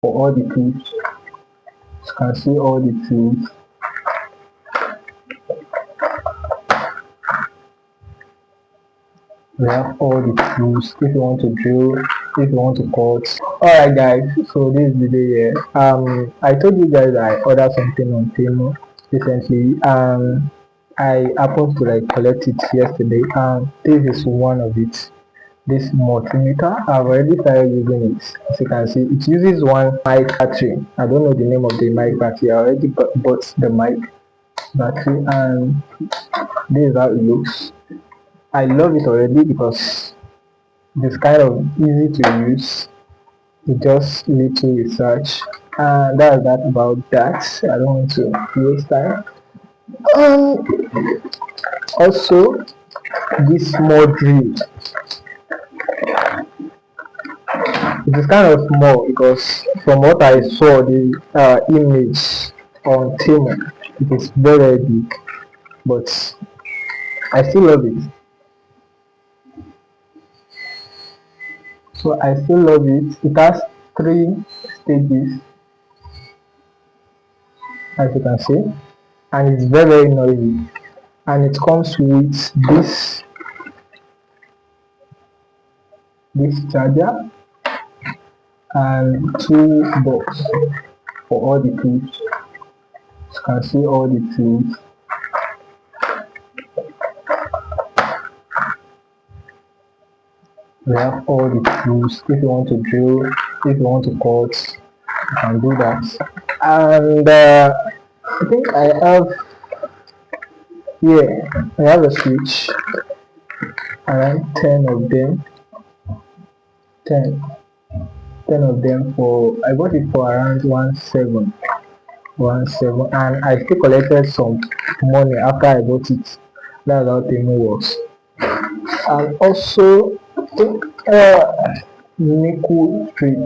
for all the tools. You can see all the tools. We have all the tools if you want to drill, if you want to cut. Alright guys, so this is the day here. I told you guys I ordered something on Temu recently. I happened to collect it yesterday, and this is one of it. This multimeter, I've already started using it. As you can see, it uses one mic battery. I don't know the name of the mic battery. I already bought the mic battery, and this is how it looks. I love it already because it's kind of easy to use. It just little research, and that's that about that. I don't want to waste time. Also, this small drill, it is kind of small because from what I saw the image on Temu, it is very big, but I still love it. So I still love it. It has 3 stages, as you can see, and it's very noisy. And it comes with this charger and 2 box for all the tools. You can see all the tools. We have all the tools. If you want to drill, if you want to cut, you can do that. And I think I have a switch, around 10 of them. 10 of them for, I bought it for around 17, and I still collected some money after I bought it. That's how Temu works. And also, I think nickel strip.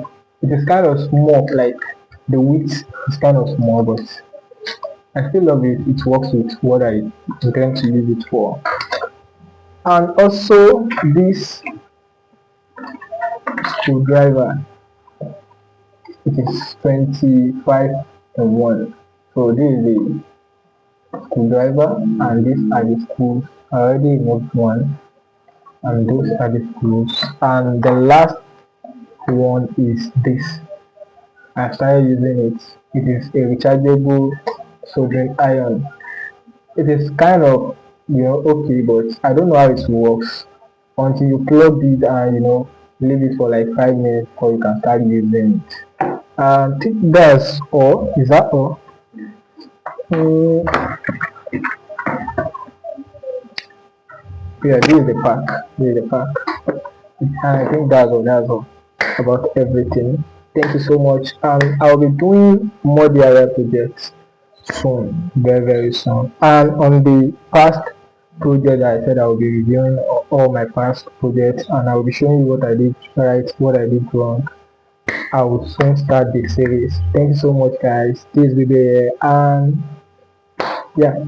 It is kind of small, like the width is kind of small, but I still love it. It works with what I intend to use it for. And also this screwdriver, it is 25 in 1. So this is the screwdriver, and these are the screws. I already removed one, and those are the screws. And the last one is this. I started using it. It is a rechargeable soldering iron. It is kind of okay, but I don't know how it works until you plug it and leave it for like 5 minutes before you can start using it. I think that's all. Is that all? Yeah, this is the pack. And I think that's all about everything. Thank you so much. I'll be doing more DIY projects soon, very soon. And on the past project, I said I will be reviewing all my past projects, and I will be showing you what I did right, what I did wrong. I will soon start the series. Thank you so much, guys. This will be and yeah.